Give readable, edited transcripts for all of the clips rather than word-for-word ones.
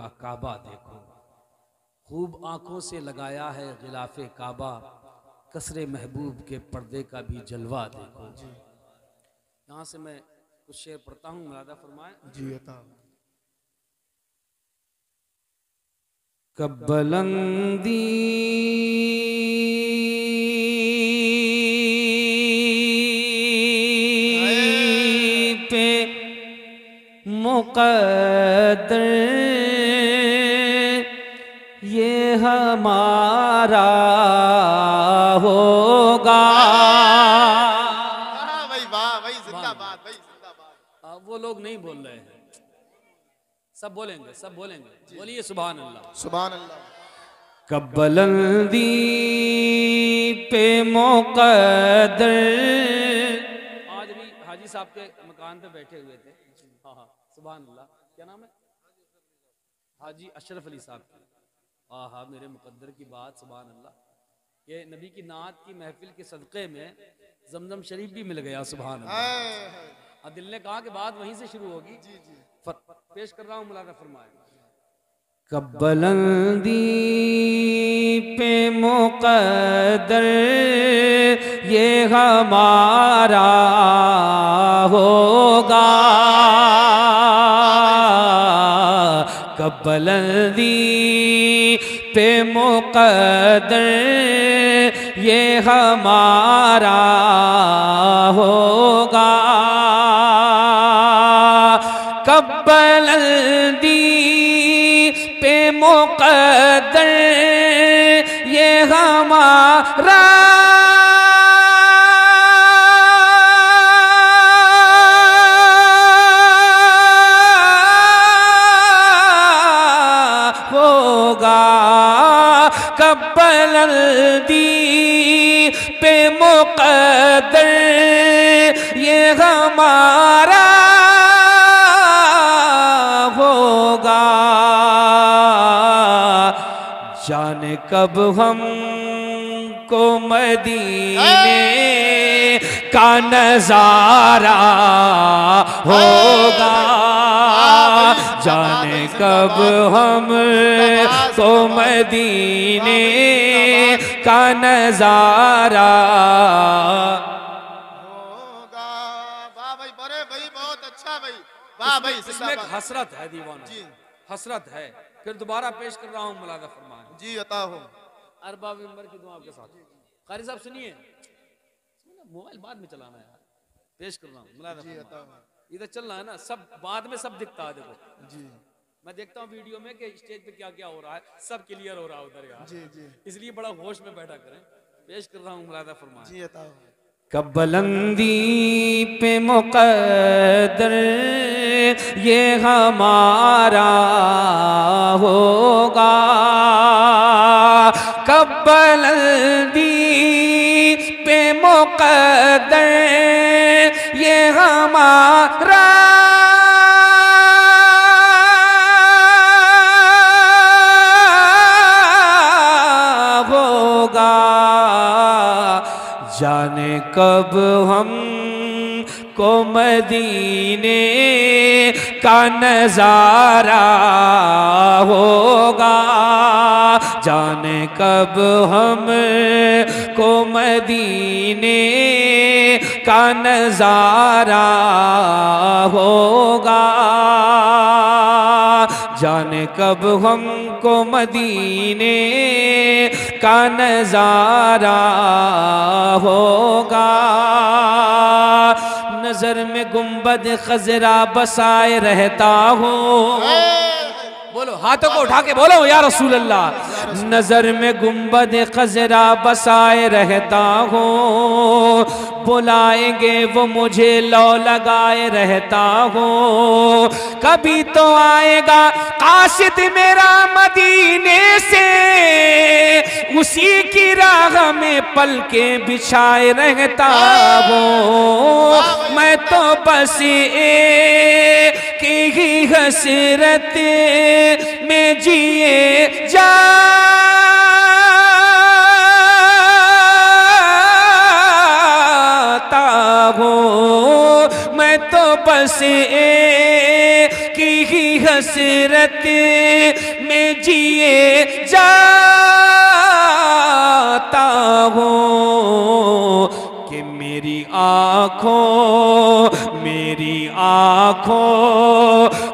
का काबा देखो, खूब आंखों से लगाया है गिलाफे काबा, कसरे महबूब के पर्दे का भी जलवा देखो। यहाँ से मैं कुछ शेर पढ़ता हूँ, मुरादा फरमाए जी अता। कब्बलंदी पे मुक़द्दर ये हमारा होगा। भाई वाह भाई, जिंदाबाद भाई, जिंदाबाद। वो लोग नहीं बोल रहे हैं, सब बोलेंगे, सब बोलेंगे। बोलिए सुभान अल्लाह, सुभान अल्लाह। कब्बलंदी पे मुक़द्दर। आज भी हाजी साहब के मकान पे बैठे हुए थे। हाँ हाँ, सुभान अल्लाह। क्या नाम है? हाजी अशरफ अली साहब। हाँ हाँ, मेरे मुक़द्दर की बात, सुभान अल्लाह। ये नबी की नात की महफिल के सदक़े में जमजम शरीफ भी मिल गया, सुभान अल्लाह। दिल ने कहा कि बात वहीं से शुरू होगी। पेश कर रहा हूँ, मुलाज़ा फरमाए। कब्बलंदी पे मुक़द्दर ये हमारा होगा, कब्बलंदी पे मुक़द्दर ये हमारा होगा, कब्बलंदी पे मुक़द्दर ये हमारा होगा, कब्बलंदी पे मुक़द्दर ये हमारा होगा। जाने कब हमको मदीने का नजारा होगा, जाने कब हमको मदीने का नजारा होगा। वाह भाई, बड़े भाई, बहुत अच्छा भाई, वाह भाई। इसमें एक हसरत है दीवाना जी, हसरत है। फिर दोबारा पेश कर रहा हूँ, मुलाज़ा फरमाएं। जी अता हो। अरबाब मिंबर की दुआ के साथ। कारी साहब सुनिए, मोबाइल बाद में चलाना है यार। पेश कर रहा हूँ, मुलाज़ा जी अता फरमाएं। हो। इधर चल रहा है ना, सब बाद में सब दिखता है। देखो जी मैं देखता हूँ वीडियो में कि स्टेज पे क्या क्या हो रहा है, सब क्लियर हो रहा है उधर यार। जी जी इसलिए बड़ा होश में बैठा करें। पेश कर रहा हूँ, मुलाज़ा फरमाएं। जी अता हो। कब्बलंदी पे मुक़द्दर ये हमारा होगा, कब्बलंदी पे मुक़द्दर ये हमारा होगा। जाने कब हम को मदीने का नजारा होगा, जाने कब हम को मदीने का नजारा होगा, जाने कब हमको मदीने का नजारा होगा। नजर में गुंबद खजरा बसाए रहता हूँ। बोलो, हाथों को उठा के बोलो या रसूल अल्लाह। नजर में गुंबद खजरा बसाए रहता हूँ, बुलाएंगे वो मुझे लो लगाए रहता हूँ। कभी तो आएगा कासिद मेरा मदीने से, उसी की राह में पलके बिछाए रहता हूँ। मैं तो बस एक ही हसरत में जिए जाता हूँ। मैं तो बस एक ही हसरत कसरत में जिए जाता हूँ कि मेरी आँखों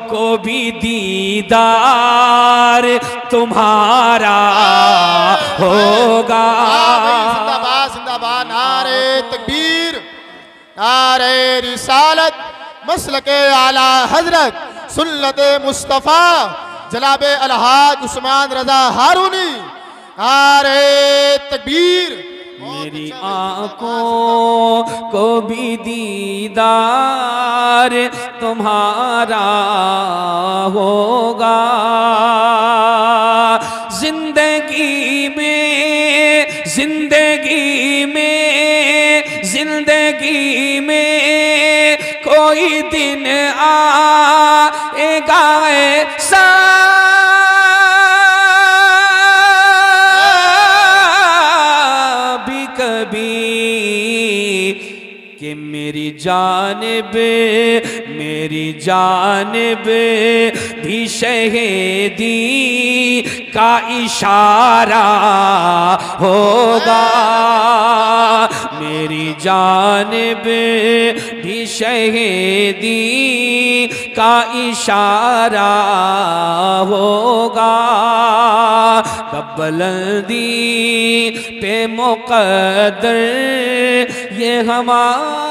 को भी दीदार तुम्हारा होगा। जिंदाबाद जिंदाबाद, नारे तकबीर, नारे रिसालत, मसलके आला हजरत सुन्नत मुस्तफ़ा जनाबे अलहाज उस्मान रजा हारूनी, नारे तकबीर। मेरी आँखों को भी दीदार तुम्हारा होगा। जिंदगी में कोई दिन आएगा ऐसा भी कभी कि मेरी जानिब भी शहीदी का इशारा होगा। मेरी जानिब भी शहीदी का इशारा होगा। बुलंदी पे मुक़द्दर ये हमारा